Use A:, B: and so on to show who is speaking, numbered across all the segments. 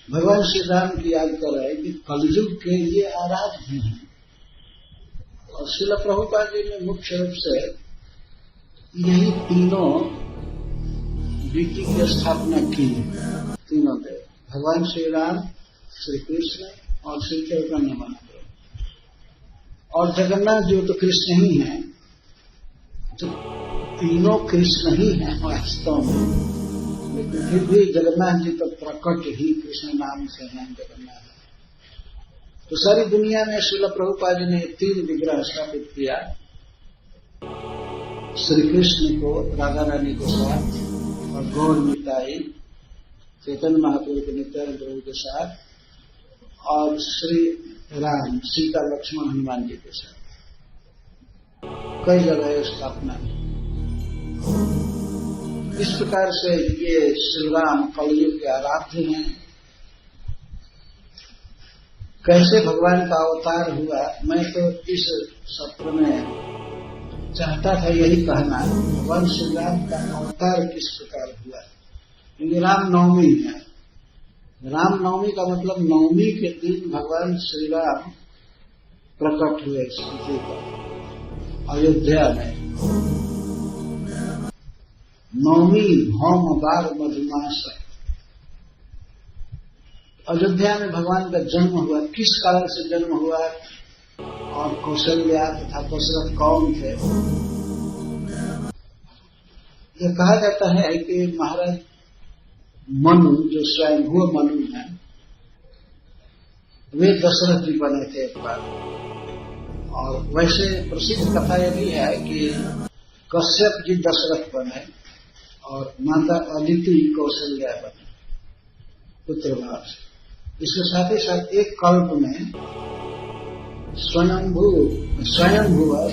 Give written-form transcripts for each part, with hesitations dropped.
A: भगवान श्री राम की याद कर रहे हैं कि कलयुग के लिए आराध्य हैं। और श्रील प्रभुपाद जी ने मुख्य रूप से यही तीनों रीति की स्थापना की है। तीनों देव, भगवान श्री राम, श्री कृष्ण और श्री चैतन्य महाप्रभु। और जगन्नाथ जी तो कृष्ण ही हैं, तो तीनों कृष्ण ही हैं वास्तव में, लेकिन फिर भी जगन्नाथ जी तो प्रकट ही कृष्ण नाम से हैं जगन्नाथ। तो सारी दुनिया में श्रील प्रभुपाद जी ने 3 विग्रह स्थापित किया, श्री कृष्ण को राधा रानी के साथ और गौर निताई चैतन्य महाप्रभु के नित्यानंद प्रभु के साथ, और श्री राम सीता लक्ष्मण हनुमान जी के साथ। कई जगह स्थापना। इस प्रकार से ये श्री राम कलयुग के आराध्य हैं। कैसे भगवान का अवतार हुआ, मैं तो इस सत्र में चाहता था यही कहना, भगवान श्री राम का अवतार किस प्रकार हुआ। क्योंकि रामनवमी है, रामनवमी का मतलब नवमी के दिन भगवान श्री राम प्रकट हुए पृथ्वी पर अयोध्या में। नवमी भौम बार मधुमास, अयोध्या में भगवान का जन्म हुआ। किस कारण से जन्म हुआ और कौशल्या तथा दशरथ कौन थे, यह कहा जाता है कि महाराज मनु, जो स्वयंभू मनु हैं, वे दशरथ जी बने थे एक बार। और वैसे प्रसिद्ध कथा यह भी है कि कश्यप जी दशरथ बने और माता अदिति कौशल्या बने पुत्रभाव से। इसके साथ ही साथ एक कल्प में स्वयंभू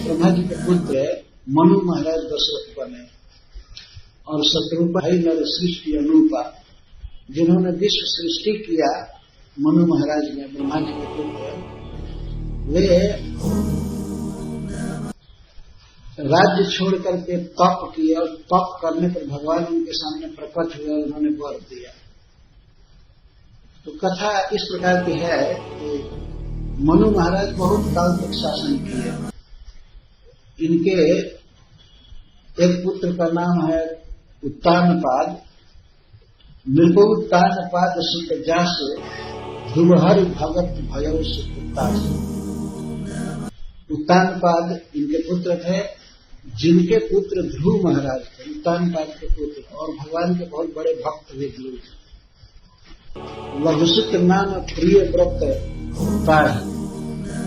A: ब्रह्मा जी के पुत्र मनु महाराज दशरथ बने। और शत्रुपा ही नर सृष्टि अनूपा, जिन्होंने विश्व सृष्टि किया, मनु महाराज ने, ब्रह्मा जी के पुत्र, वे राज्य छोड़ करके तप किया और तप करने पर भगवान उनके सामने प्रकट हुए और उन्होंने वर दिया। तो कथा इस प्रकार की है कि मनु महाराज बहुत काल तक शासन किए। इनके एक पुत्र का नाम है उत्तानपाद। नृपोत्तानपाद सुत जासु ध्रुवहरि भगत भयौ सुतास। उत्तानपाद इनके पुत्र थे, जिनके पुत्र ध्रुव महाराज थे, उत्तानपाद के पुत्र, और भगवान के बहुत बड़े भक्त थे ध्रुव। लघुसुत नाम प्रिय व्रत पाढ़,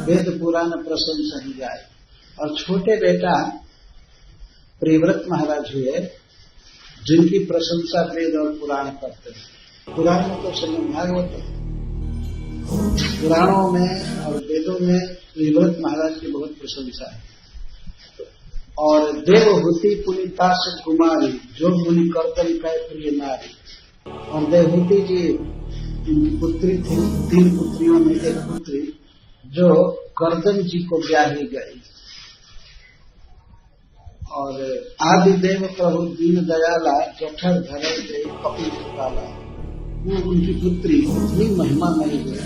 A: वेद पुराण प्रशंसा ही जाए। और छोटे बेटा प्रियव्रत महाराज हुए, जिनकी प्रशंसा वेद और पुराण करते हैं। पुराण में तो श्रीमद् भागवत, पुराणों में और वेदों में प्रियव्रत महाराज की बहुत प्रशंसा है। और देवहूति पुनीता से कुमारी, जो मुनि कर्तन का प्रिय नारी। और देवहूति जी इनकी पुत्री थी, 3 पुत्रियों में एक पुत्री जो कर्दन जी को ब्याही गई। और आदिदेव प्रभु दीन दयाला जठर धरे गई कपिल काला, वो उनकी पुत्री इतनी महिमा नहीं हुई,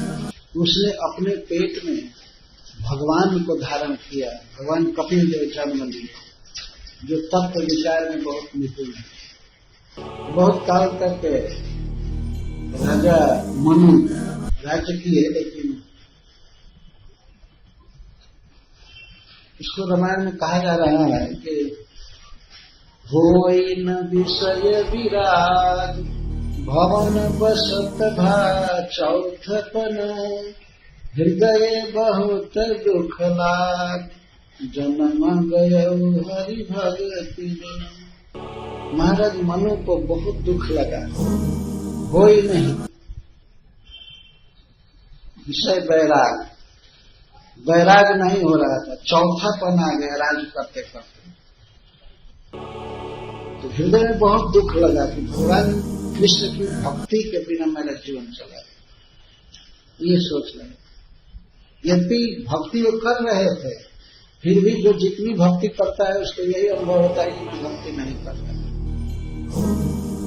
A: उसने अपने पेट में भगवान को धारण किया। भगवान कपिल देव जन्म लिए, जो तत्व विचार में बहुत निपुण है। बहुत काल तक राजा मनु राज्य किए, लेकिन इसको रामायण में कहा जा रहा है कि होई न विषय विराग भवन बसत भा चौथपन हृदय बहुत दुख लाग जन्म गय हरि भगति। महाराज मनु को बहुत दुख लगा, होई नहीं विषय वैराग, वैराग नहीं हो रहा था, चौथापन आ गया राज करते करते। तो हृदय में बहुत दुख लगा कि भगवान कृष्ण की भक्ति के बिना मेरा जीवन चला। ये सोच रहे, यदि भक्ति वो कर रहे थे, फिर भी जो जितनी भक्ति करता है उसको यही अनुभव होता है कि मैं भक्ति नहीं करता।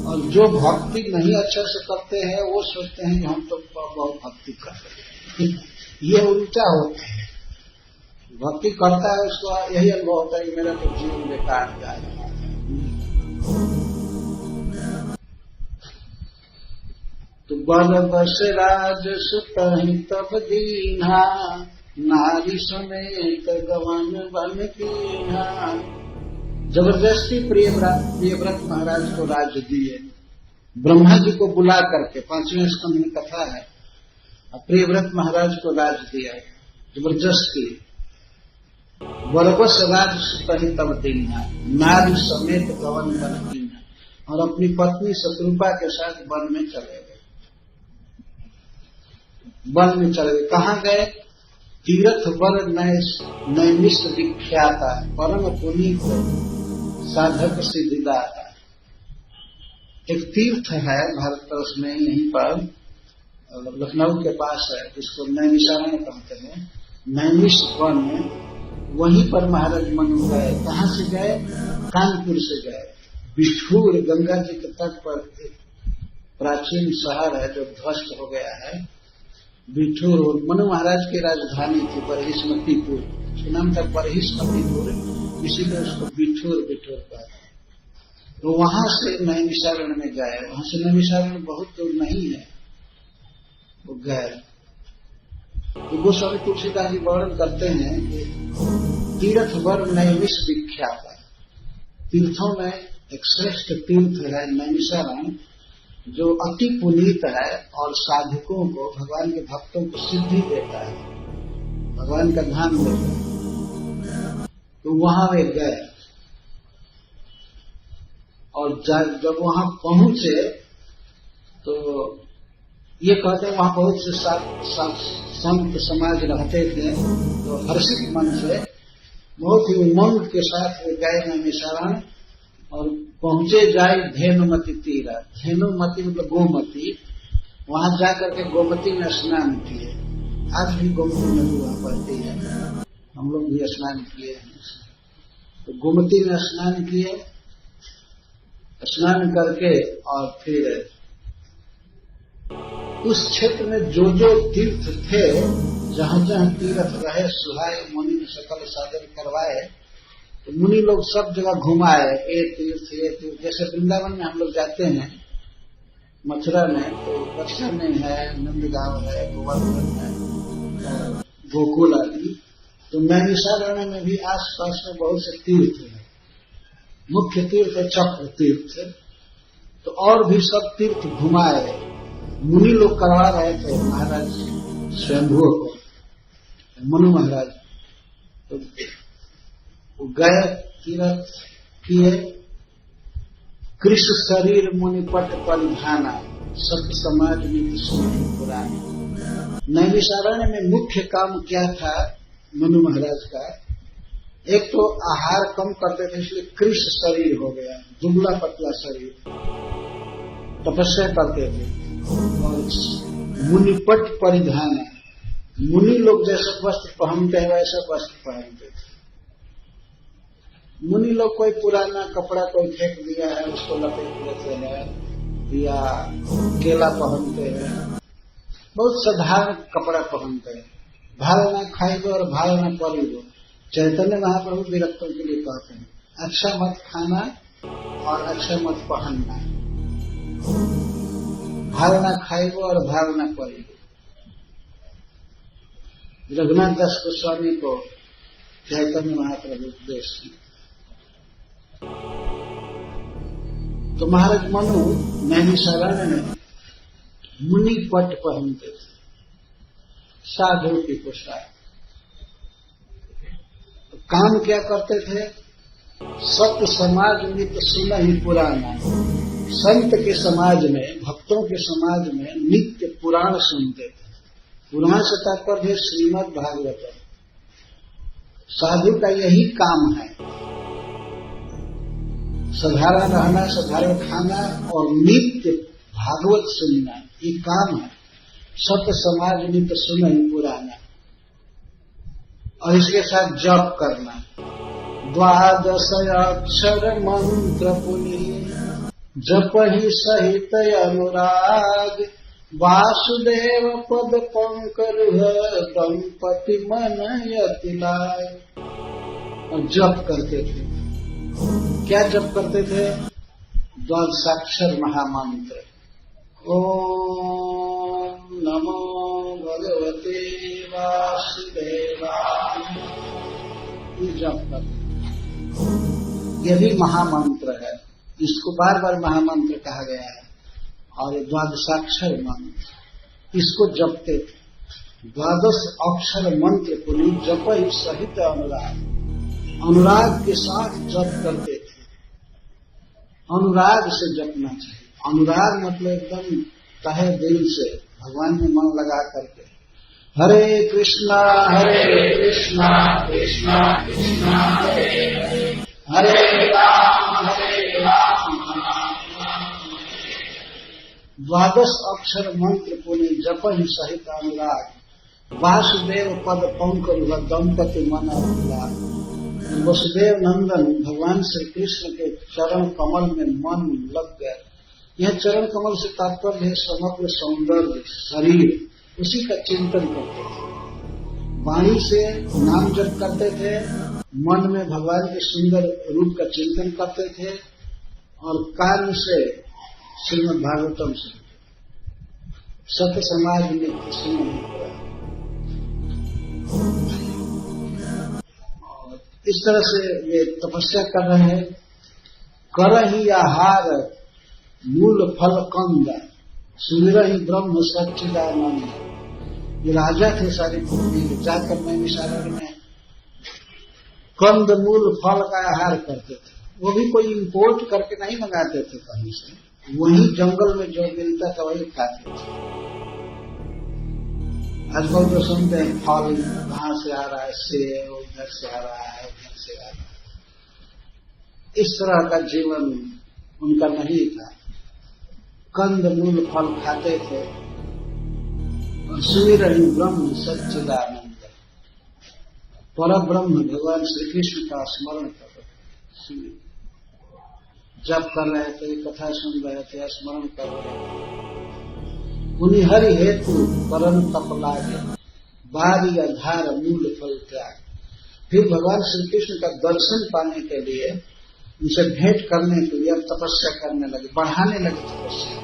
A: और जो भक्ति नहीं अच्छे से करते हैं वो सोचते हैं कि हम तो बहुत भक्ति कर रहे हैं। ये उल्टा होता है। भक्ति करता है उसको यही अनुभव होता है कि मेरा तो जीवन बेकार जा रहा है। तो बल बस राज सुतहि तब दीन्हा, नारी समेत गवन बन कीन्हा। जबरदस्ती प्रियव्रत महाराज को राज्य दिए, ब्रह्मा जी को बुला करके, 5वें स्कंद में कथा है, प्रियव्रत महाराज को राज्य दिया जबरदस्ती। बरबस राज सुतहि तब दीन्हा, नारी समेत गवन बन कीन्हा। और अपनी पत्नी शत्रुपा के साथ वन में चले गए। वन में चले गए, कहाँ गए? तीर्थ वर नैमिष विख्याता, परम पुनीत साधक सिद्धिदाता। एक तीर्थ है भारतवर्ष में, यहीं पर लखनऊ के पास है, जिसको नैमिषारण्य कहते हैं। नैमिष वन में, वहीं पर महाराज मनु गए। कहाँ से गए? कानपुर से गए। बिठूर, गंगा जी के तट पर एक प्राचीन शहर है जो ध्वस्त हो गया है। बिठूर मनु महाराज की राजधानी थी, बरहिस्मतीपुर। उसका नाम था बरहिस्मतीपुर, इसीलिए उसको बिठूर कहते हैं। तो वहां से नैमिषारण्य में गए। वहां से नैमिषारण्य बहुत दूर नहीं है, वो गए। तो गोस्वामी तुलसीदास जी वर्णन करते हैं कि तीर्थ वर नैमिष विख्यात है। तीर्थों में एक श्रेष्ठ तीर्थ है नैमिषारण्य, जो अति पुनीत है और साधकों को, भगवान के भक्तों को सिद्धि देता है, भगवान का ध्यान देता है। तो वहां वे गए और जब वहां पहुंचे तो ये कहते हैं वहां बहुत से संत समाज रहते थे। तो हर्षित मन से, बहुत ही उमंग के साथ वे गए नैमिषारण्य और पहुंचे जाए धेनुमती तीरा। धेनुमती मतलब गोमती। वहां जाकर के गोमती में स्नान किए। आज भी गोमती नदी वहां बहती है, हम लोग भी स्नान किए हैं। तो गोमती में स्नान किए, स्नान करके और फिर उस क्षेत्र में जो जो तीर्थ थे, जहां जहां तीर्थ रहे, सुहाए मुनि ने सकल साधन करवाए। तो मुनि लोग सब जगह घुमाए, ये तीर्थ। जैसे वृंदावन में हम लोग जाते हैं, मथुरा में तो बक्सर में है, नंदगांव है, गोवर्धन है, गोकुल आदि। तो नैमिषारण्य में भी आसपास में बहुत से तीर्थ है। मुख्य तीर्थ है चक्र तीर्थ। तो और भी सब तीर्थ घुमाए, मुनि लोग करवा रहे थे महाराज स्वयंभू को, मनु महाराज। तो वो गए, तीर्थ किए। कृष्ण शरीर मुनिपट परिधाना, सत्य समाज नीति सुनी पुरानी। नैमिषारण्य में मुख्य काम क्या था मनु महाराज का? एक तो आहार कम करते थे, इसलिए कृष्ण शरीर हो गया, दुबला पतला शरीर। तपस्या करते थे। और मुनिपट परिधान, मुनि लोग जैसे वस्त्र पहनते हैं वैसा वस्त्र पहनते थे। मुनि लोग कोई पुराना कपड़ा कोई फेंक दिया है उसको लपेट लेते हैं, या केला पहनते हैं, बहुत साधारण कपड़ा पहनते हैं। भाल न खाइबो और भाल न पड़िबो, चैतन्य महाप्रभु विरक्तों के लिए कहते हैं। अच्छा मत खाना और अच्छा मत पहनना, भाल न खाइबो और भाल न पड़िबो। रघुनाथ दास गोस्वामी को चैतन्य महाप्रभु उपदेश। तो महाराज मनु नैमिषारण्य में मुनि पट पहनते थे, साधु की पोशाक। तो काम क्या करते थे? सत्य समाज नित्य सुना ही पुराना। संत के समाज में, भक्तों के समाज में नित्य पुराण सुनते थे। पुराण से तात्पर्य श्रीमद् भागवत। साधु का यही काम है, साधारण रहना, साधारण खाना और नित्य भागवत सुनना, ये काम है। सत्य समाज नित्य सुना ही पुराना। और इसके साथ जप करना, द्वादश अक्षर मंत्र पुनि जप ही सहित अनुराग, वासुदेव पद पंकज, दंपति मन यति लाग। और जप करते थे। क्या जप करते थे? द्वादशाक्षर महामंत्र, ओम नमो भगवते वासुदेवाय, ये जप करते। ये भी महामंत्र है, इसको बार बार महामंत्र कहा गया है। और द्वादशाक्षर मंत्र, इसको जपते थे। द्वादश अक्षर मंत्र को जप ही सहित अनुराग, अनुराग के साथ जप करते थे। अनुराग से जपना चाहिए। अनुराग मतलब एकदम तहे दिल से भगवान में मन लगा करके, हरे कृष्णा कृष्णा कृष्णा हरे हरे, हरे राम द्वादश अक्षर मंत्र को जप ही सहित अनुराग, वासुदेव पद पंकज, दंपति मन अनुराग। वसुदेव नंदन भगवान श्री कृष्ण के चरण कमल में मन लग गया। यह चरण कमल से तात्पर्य है समग्र सौंदर्य शरीर, उसी का चिंतन करते थे। वाणी से नाम जप करते थे, मन में भगवान के सुंदर रूप का चिंतन करते थे, और कान से श्रीमद् भागवतम से सत्य समाज में सुन। इस तरह से ये तपस्या कर रहे हैं। करहि आहार मूल फल कंद, सुमिरहि ब्रह्म सच्चिदानंद। ये राजा थे सारी पृथ्वी, जाकर नैमिषारण्य में कंद मूल फल का आहार करते थे। वो भी कोई इंपोर्ट करके नहीं मंगाते थे कहीं से, वही जंगल में जो मिलता था वही खाते थे। आजकल तो सुनते हैं फल कहाँ से आ रहा है, सेब उधर से आ रहा है, उधर से आ रहा है। इस तरह का जीवन उनका नहीं था। कंद मूल फल खाते थे और सुमिरहि ब्रह्म सच्चिदानंद, पर ब्रह्म भगवान श्री कृष्ण का स्मरण कर रहे थे। जप कर रहे थे, कथा सुन रहे थे, स्मरण कर रहे थे। उन्हीं हरि हेतु परम तप लागे, बारी आधार मूल फल त्याग। फिर भगवान श्री कृष्ण का दर्शन पाने के लिए, उनसे भेंट करने के लिए अब तपस्या करने लगे, बढ़ाने लगे तपस्या।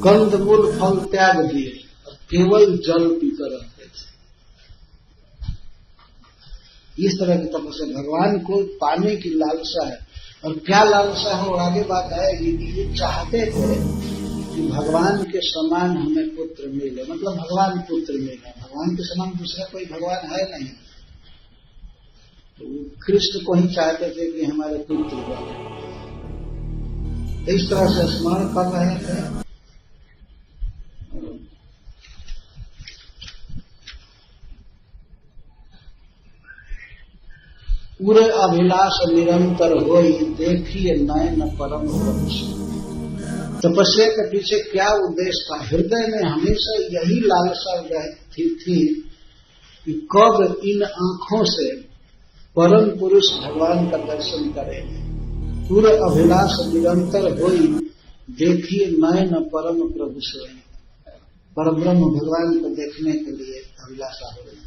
A: कंद मूल फल त्याग दिए और केवल जल पीकर रहते थे। इस तरह की तपस्या, भगवान को पाने की लालसा है। और क्या लालसा है वो आगे बात आएगी। ये चाहते थे कि भगवान के समान हमें पुत्र मिले, मतलब भगवान पुत्र मिले। भगवान के समान दूसरा कोई भगवान है नहीं, तो कृष्ण को ही चाहते थे कि हमारे पुत्र बने। इस तरह से स्मरण कर रहे थे। पूरे अभिलाष निरंतर होई, देखिए नयन परम प्रभु। तपस्या के पीछे क्या उद्देश्य था? हृदय में हमेशा यही लालसा थी कि कब इन आंखों से परम पुरुष भगवान का दर्शन करेंगे। पूरे अभिलाष निरंतर होई, देखिए नयन परम प्रभु सोई। परब्रह्म भगवान को देखने के लिए अभिलाषा हो रही।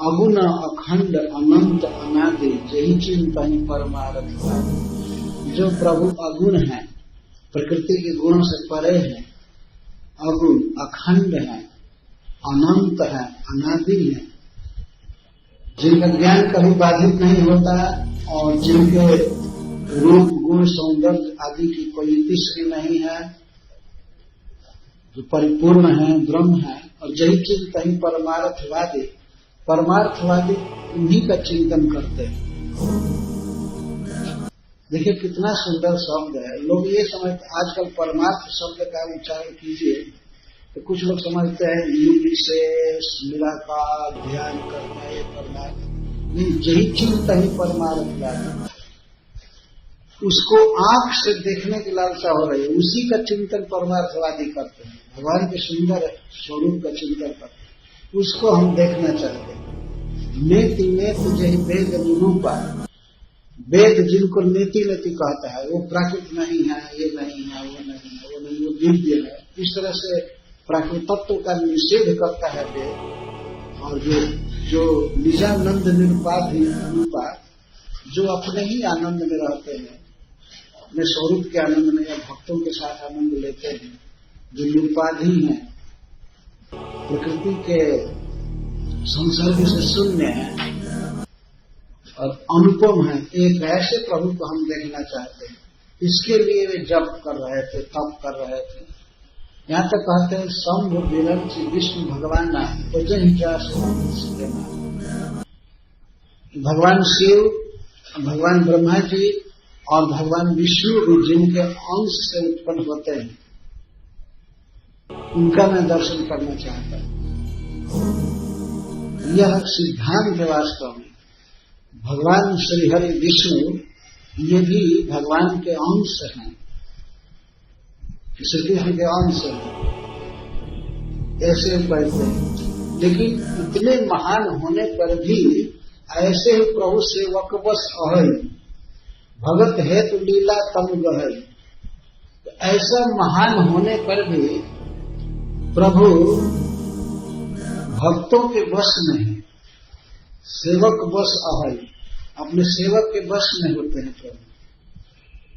A: अगुण अखंड अनंत अनादि, जही चिंता ही परमारथ। जो प्रभु अगुण है, प्रकृति के गुणों से परे हैं, अगुण अखंड है, अनंत है, अनादि है, जिनका ज्ञान कभी बाधित नहीं होता, और जिनके रूप गुण सौंदर्य आदि की कोई तीसरी नहीं है, जो परिपूर्ण है, ब्रह्म है। और जही चिंता ही परमार्थवादी, परमार्थवादी उन्हीं का चिंतन करते हैं। देखिए कितना सुंदर शब्द है। लोग ये समझते, आजकल परमार्थ शब्द का उच्चारण कीजिए तो कुछ लोग समझते हैं निर्विशेष निराकार ध्यान करना ये परमार्थ नहीं। यही चिंता ही परमार्थवादी, उसको आंख से देखने की लालसा हो रही है, उसी का चिंतन परमार्थवादी करते हैं। भगवान के सुंदर स्वरूप का चिंतन करते हैं, उसको हम देखना चाहते हैं। नेति नेति जही वेद निरूपा, वेद जिनको नीति नीति कहता है वो प्राकृत नहीं है, ये नहीं है, वो नहीं है, वो नहीं, वो दिव्य है, इस तरह से प्राकृत तत्व का निषेध करता है वेद। और जो निजानंद निरुपाधि अनुपात, जो अपने ही आनंद में रहते हैं, अपने स्वरूप के आनंद में या भक्तों के साथ आनंद लेते हैं, जो निरुपाधि हैं, प्रकृति के संसर्ग से शून्य है और अनुपम है, एक ऐसे प्रभु को हम देखना चाहते हैं। इसके लिए वे जप कर रहे थे, तप कर रहे थे। यहाँ तक कहते हैं शंभु विरंच विष्णु भगवान भगवान शिव, भगवान ब्रह्मा जी और भगवान विष्णु भी जिनके अंश से उत्पन्न होते हैं, उनका मैं दर्शन करना चाहता हूं। यह सिद्धांत है वास्तव में। भगवान श्री हरि विष्णु ये भी भगवान के अंश हैं, श्री कृष्ण के अंश हैं, ऐसे कहते हैं। लेकिन इतने महान होने पर भी ऐसे ही प्रभु सेवक बस अहै, भगत है तो लीला तम गहै। ऐसा महान होने पर भी प्रभु भक्तों के वश में है, सेवक बस अहै, अपने सेवक के वश में होते हैं प्रभु।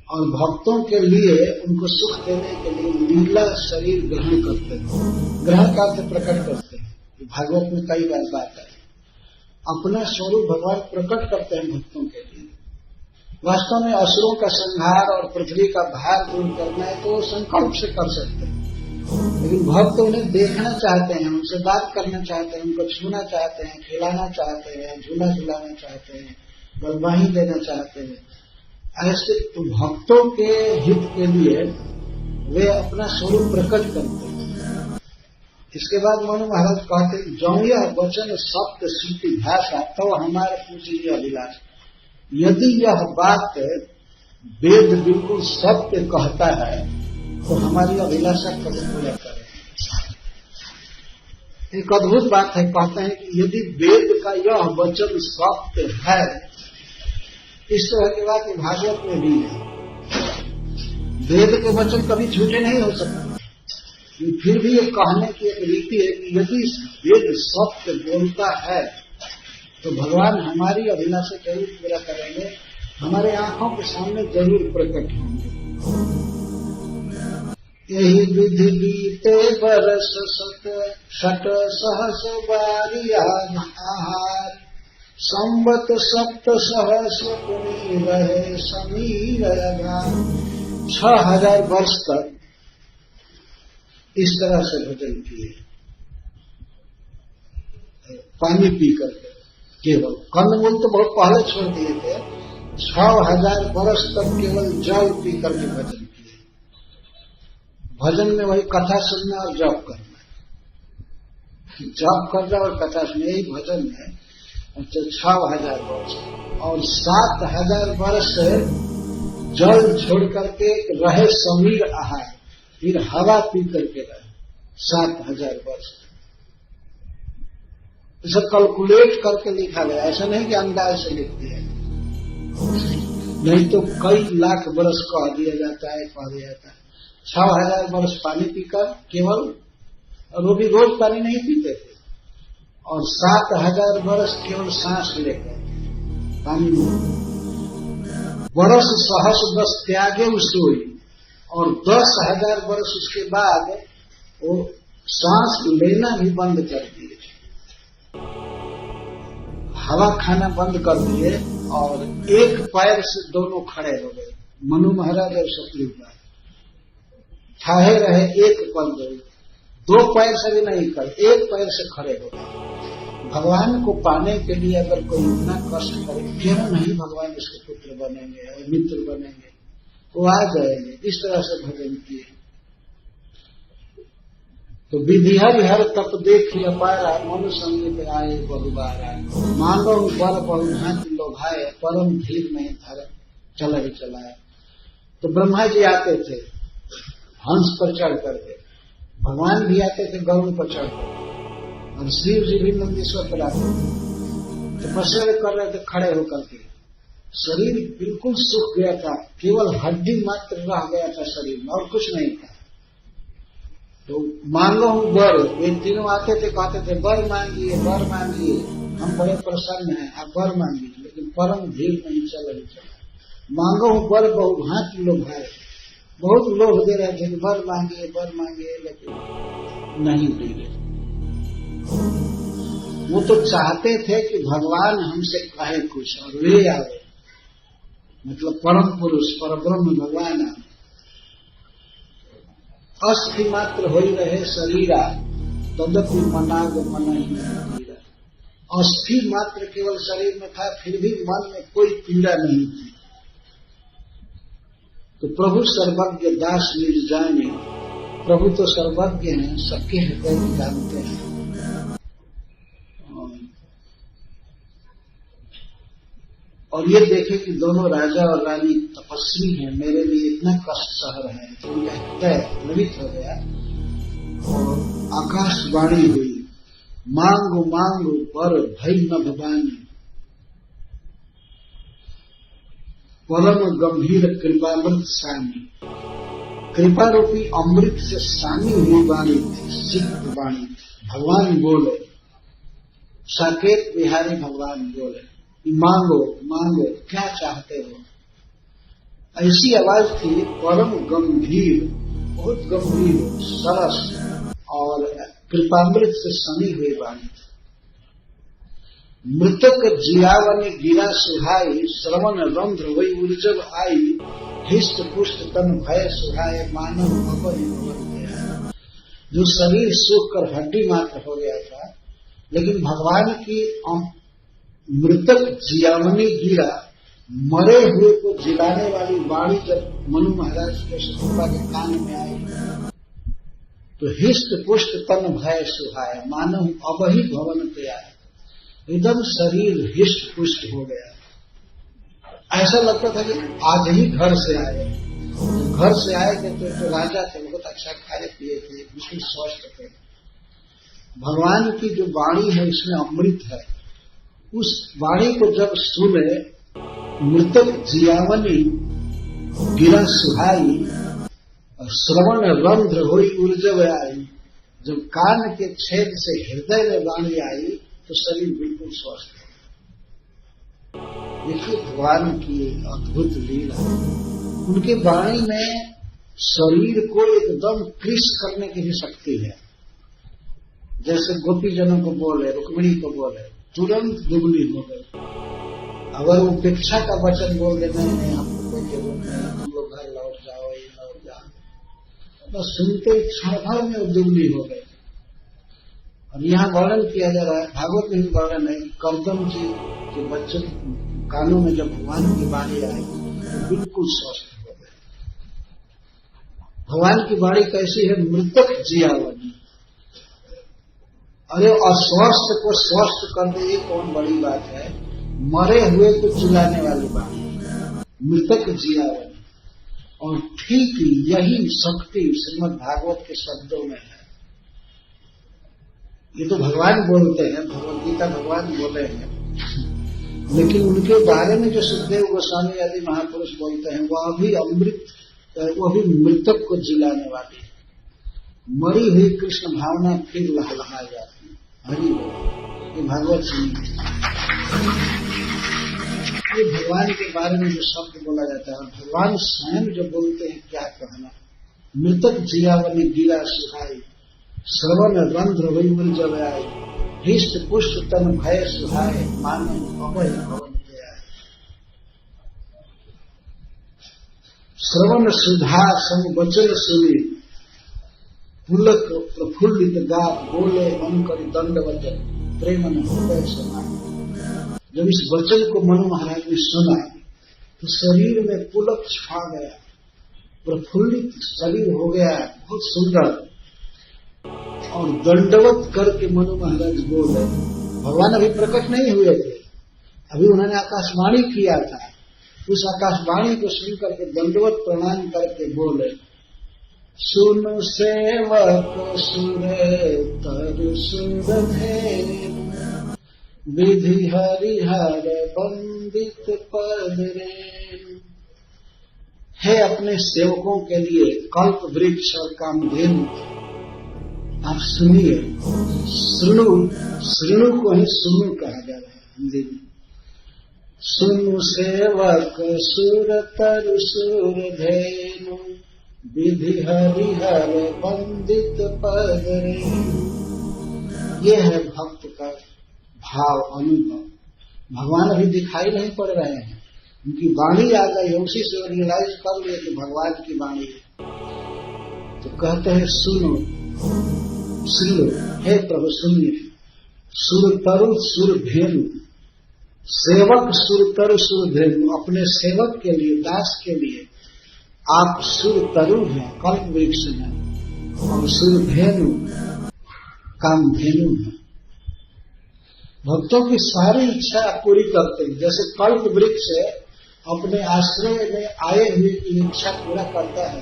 A: और भक्तों के लिए, उनको सुख देने के लिए लीला शरीर ग्रहण करते हैं, ग्रहण करके प्रकट करते हैं। भागवत में कई बार बात है, अपना स्वरूप भगवान प्रकट करते हैं भक्तों के लिए। वास्तव में असुरों का संहार और पृथ्वी का भार दूर करना है तो संकल्प से कर सकते हैं, लेकिन भक्त उन्हें देखना चाहते हैं, उनसे बात करना चाहते हैं, उनको छूना चाहते हैं, खिलाना चाहते हैं, झूला झुलाना चाहते हैं, बलवाही देना चाहते हैं। ऐसे तो भक्तों के हित के लिए वे अपना स्वरूप प्रकट करते हैं। इसके बाद मनु महाराज कहते हैं, जो यह वचन सत्य श्रुति भाषा तो हमारे पूजनीय अभिलाष। यदि यह बात वेद बिल्कुल सत्य कहता है तो हमारी अभिलाषा कभी पूरा करें। एक अद्भुत बात है, कहते हैं कि यदि वेद का यह वचन सत्य है, इस तरह की बात भागवत में भी है। वेद के वचन कभी झूठे नहीं हो सकते, फिर भी ये कहने की एक रीति है कि यदि वेद सत्य बोलता है तो भगवान हमारी अभिलाषा जरूर पूरा करेंगे, हमारे आंखों के सामने जरूर प्रकट होंगे। यही विधि बीते बरस शत सहस बारिया आहार, संवत सप्त सहस्र पुनि रहे समीर। 6000 वर्ष तक इस तरह से भजन किए, पानी पी करके, केवल कंदमूल तो बहुत पहले छोड़ दिए थे। 6000 वर्ष तक केवल जल पी करके भजन किए। भजन में वही कथा सुनना और जप करना, जप करना और कथा सुनना, यही भजन है। 6000 वर्ष और 7000 वर्ष जल छोड़ करके रहे समीर आहार, फिर हवा पी करके रहे 7000 वर्ष। इसे कैलकुलेट करके लिखा गया, ऐसा नहीं कि अंदाज से लिख दिया, नहीं तो कई लाख वर्ष कह दिया जाता है। 6000 वर्ष पानी पीकर केवल, और वो भी रोज पानी नहीं पीते थे, और 7000 वर्ष केवल सांस लेकर पानी में। वर्ष सहस 10 त्यागे सोई, और 10,000 वर्ष उसके बाद वो सांस लेना भी बंद कर दिए, हवा खाना बंद कर दिए, और एक पैर से दोनों खड़े हो गए। मनु महाराज और सतयुग महाराज ठाहे रहे एक पल, 2 पैर से भी नहीं कर, एक पैर से खड़े हो गए। भगवान को पाने के लिए अगर कोई इतना कष्ट करे, क्यों नहीं भगवान उसके पुत्र बनेंगे और मित्र बनेंगे, वो आ जाएंगे। इस तरह से भजन किए। तो विधि हर तप देखी अपारा, मनु संगीत आए बहुबारा, मांगो बर बहुभांति लोभाए, परम धीर में धर चला ही चलाए। तो ब्रह्मा जी आते थे हंस पर चढ़ करके, भगवान भी आते थे गरुड़ पर चढ़ कर, और शिव जी भी नंदीश्वर पर आते थे। तपस्या कर रहे थे खड़े होकर के, शरीर बिल्कुल सूख गया था, केवल हड्डी मात्र रह गया था शरीर में और कुछ नहीं था। तो मांगो हूं वर, ये तीनों आते थे, कहते थे वर मांगिए, वर मांगिए, हम बड़े प्रसन्न हैं, आप वर मांगिए। लेकिन परम धीर नहीं चल रही चला। मांगो हूं वर बहुभांति लोग है, बहुत लोग दे रहे थे कि वर मांगिए, लेकिन नहीं दिए। वो तो चाहते थे कि भगवान हमसे कहे कुछ और ले आवे, मतलब परम पुरुष परब्रह्म भगवान आवे। अस्थि मात्र हो ही रहे शरीरा, तदपि मनाग मन ही पीड़ा। अस्थि मात्र केवल शरीर में था, फिर भी मन में कोई पीड़ा नहीं थी। तो प्रभु सर्वज्ञ दास निज जाने, प्रभु तो सर्वज्ञ हैं, सबके हृदय में जानते हैं। और ये देखे कि दोनों राजा और रानी तपस्वी हैं, मेरे लिए इतना कष्ट सह रहे हैं, तो उनका हृदय प्लवित हो गया और आकाशवाणी हुई, मांगो मांगो पर भई न भवानी, परम गंभीर कृपामृत सानी। कृपा रूपी अमृत से सानी हुई वाणी थी, सिद्ध वाणी। भगवान बोले, साकेत बिहारी भगवान बोले, मांगो मांगो, क्या चाहते हो। ऐसी आवाज थी, परम गंभीर, बहुत गंभीर, सरस और कृपामृत से सनी हुई वाणी। मृतक जियावनी गिरा सुहाई, श्रवण रंध्र वही उर्जव आई, हिष्ट पुष्ट तन भय सुहाय, मानव अपनी भवन गया। जो शरीर सूख कर हड्डी मात्र हो गया था, लेकिन भगवान की मृतक जियावनी गिरा, मरे हुए को जिलाने वाली वाणी जब मनु महाराज के शत्रुपा के कान में आई, तो हिष्ट पुष्ट तन भय सुहाय, मानव अबही भवन पे आए। एकदम शरीर हिष्ट पुष्ट हो गया। ऐसा लगता था कि आज ही घर से आए। घर से आए थे तो राजा थे, बहुत अच्छा खाए पिए थे, बिल्कुल स्वस्थ थे। भगवान की जो वाणी है उसमें अमृत है। उस वाणी को जब सुने, मृतक जियावनी गिरा सुहाई, श्रवण रंध्र हुई उर्जव आई। जब कान के छेद से हृदय में वाणी आई तो शरीर बिल्कुल स्वस्थ है। देखिए भगवान की अद्भुत लीला। उनकी वाणी में शरीर को एकदम कृष करने की भी शक्ति है। जैसे गोपीजनों को बोले, रुक्मिणी को बोले, तुरंत दुगनी हो गई। अगर उपेक्षा का वचन बोल दे, नहीं हमको कोई जरूरत नहीं, तुम लोग घर लौट जाओ, ये लौट जाओ, बस सुनते क्षण भर में वो दुगनी हो गई। और यहाँ वर्णन किया जा रहा है, भागवत में भी वर्णन है, कर्दम जी के बच्चे कानों में जब भगवान की वाणी आई तो बिल्कुल स्वस्थ हो गए। भगवान की वाणी कैसी है, मृतक जियावनी। अरे अस्वस्थ को स्वस्थ कर दे, ये कौन बड़ी बात है। मरे हुए को जिलाने वाली बात, मृतक जियावनी। और ठीक यही शक्ति श्रीमद् भागवत के शब्दों में है। ये तो भगवान बोलते हैं, भगवद गीता भगवान बोले हैं, लेकिन उनके बारे में जो सुखदेव गोस्वामी आदि महापुरुष बोलते हैं, वह भी अमृत, वह भी मृतक को जिलाने वाली है। मरी हुई कृष्ण भावना फिर लहलहा जाती है। हरि बोल, ये भागवत सुनिए। ये भगवान के बारे में जो शब्द बोला जाता है, भगवान स्वयं जो बोलते हैं, क्या कहना। मृतक जियावनी गिरा सुहाई, श्रवण रंध्र वही उर्जव आई, हिष्ट पुष्ट तन भय सुहाय, मानव अभय भवन गया। श्रवण सुधा सम वचन सुनी, पुलक प्रफुल्लित गात, बोले मन करी दंडवत, प्रेम न हृदय समान। जब इस वचन को मनु महाराज ने सुना तो शरीर में पुलक छा गया, प्रफुल्लित शरीर हो गया, बहुत सुंदर। और दंडवत करके मनु महाराज बोले, भगवान अभी प्रकट नहीं हुए थे, अभी उन्होंने आकाशवाणी किया था। उस आकाशवाणी को सुन करके दंडवत प्रणाम करके बोले, सुन सेवक सुरे तरु सुर विधि हरिहर बंद वंदित पद रेणु। है अपने सेवकों के लिए कल्प वृक्ष और कामधेनु। आप सुनिए, श्रृणु को ही सुनु कहा जा रहा है हिंदी में। सुनु सेवक सुर तरु सुर धेनु, विधि हरिहर वंदित पद रेणु। ये है भक्त का भाव, अनुभव। भगवान अभी दिखाई नहीं पड़ रहे हैं, उनकी वाणी आ गई, उसी से रियलाइज कर लिए कि भगवान की वाणी है। तो कहते हैं सुनो, सुनो, हे प्रभु सुनिए। सुर तरु सुर धेनु, सेवक सुर तरु सुर धेनु। अपने सेवक के लिए, दास के लिए आप सुर तरु हैं, कल्प वृक्ष हैं, और सुर धेनु कामधेनु है। भक्तों की सारी इच्छा पूरी करते हैं। जैसे कल्प वृक्ष अपने आश्रय में आए हुए की इच्छा पूरा करता है,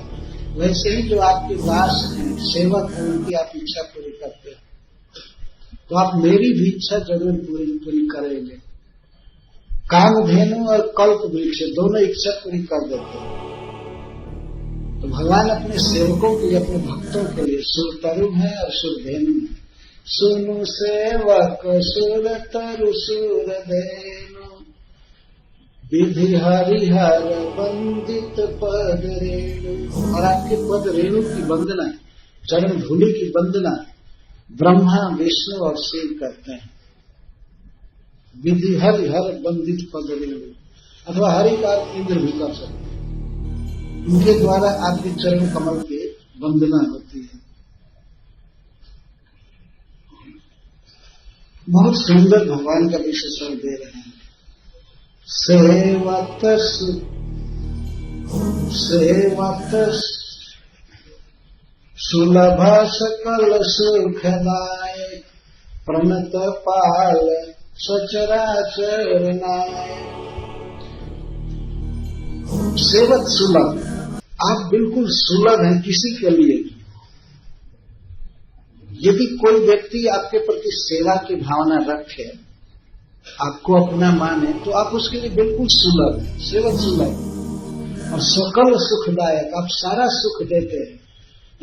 A: वैसे ही जो आपके दास हैं, सेवक हैं, उनकी आप इच्छा पूरी करते हैं। तो आप मेरी भी इच्छा जरूर पूरी करेंगे। कामधेनु और कल्प वृक्ष दोनों इच्छा पूरी कर देते हैं। तो भगवान अपने सेवकों के लिए, अपने भक्तों के लिए सुर तरु है और सुर धेनु है। सुनु सेवक सुर तरु सुर धेनु, विधि हरिहर वंदित पद रेणु। और आपके पद रेणु की वंदना, चरण धूलि की वंदना ब्रह्मा विष्णु और शिव करते हैं। विधि हरिहर वंदित पद रेणु, अथवा हरि का इंद्र भी कर सकते हैं। उनके द्वारा आपके चरण कमल की वंदना होती है। बहुत सुंदर भगवान का विशेषण दे रहे हैं। सेवत सुलभ सकल सुखदायक, प्रणत पाल सचराचर नायक। सेवत सुलभ, आप बिल्कुल सुलभ हैं किसी के लिए भी। यदि कोई व्यक्ति आपके प्रति सेवा की भावना रखे, आपको अपना माने, तो आप उसके लिए बिल्कुल सुलभ हैं, सेवक सुलभ। और सकल सुखदायक, आप सारा सुख देते हैं।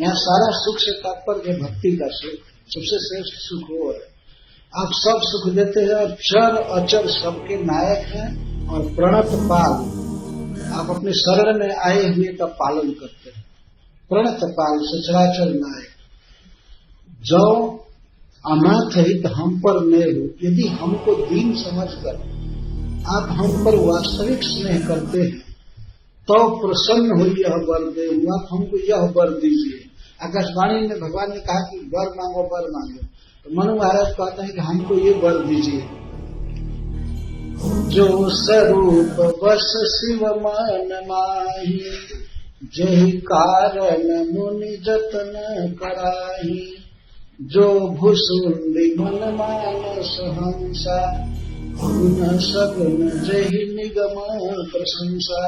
A: यहाँ सारा सुख से तात्पर्य भक्ति का सुख, सबसे श्रेष्ठ सुख वो है। आप सब सुख देते हैं और चर अचर सबके नायक हैं। और प्रणत पाल, आप अपने शरण में आए हुए का पालन करते हैं। प्रणत पाल सचराचर नायक। जो अनाथ हित हम पर न हो, यदि हमको दीन समझकर आप हम पर वास्तविक स्नेह करते हैं, तो प्रसन्न हो यह वर दे, आप हमको यह वर दीजिए। आकाशवाणी में भगवान ने कहा कि वर मांगो वर मांगो, तो मनु महाराज कहते हैं कि हमको ये वर दीजिए। जो स्वरूप बस शिव मन माही, जहि कारण मुनि जतन कराही। जो भूसुंडी मन मानस हंसा, गुण सगुन जहि निगम प्रशंसा।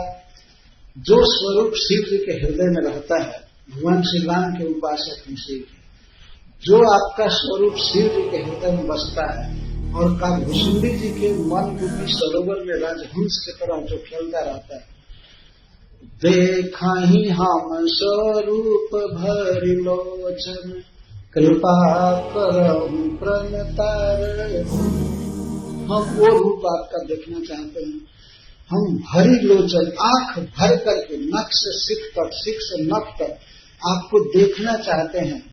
A: जो स्वरूप शिव जी के हृदय में रहता है, भगवान श्री राम के उपासक हैं शिव जी। जो आपका स्वरूप शिव जी के हृदय में बसता है और का भूसुंडी जी के मन रूपी सरोवर में राजहंस की तरह जो खेलता रहता है। देखा ही हम स्वरूप भरि लोचन, कृपा करहु प्रणतार। हम वो रूप आपका देखना चाहते हैं। हम भरी लोचन, आंख भर करके नख से सिख तक, सिख से नख तक आपको देखना चाहते हैं।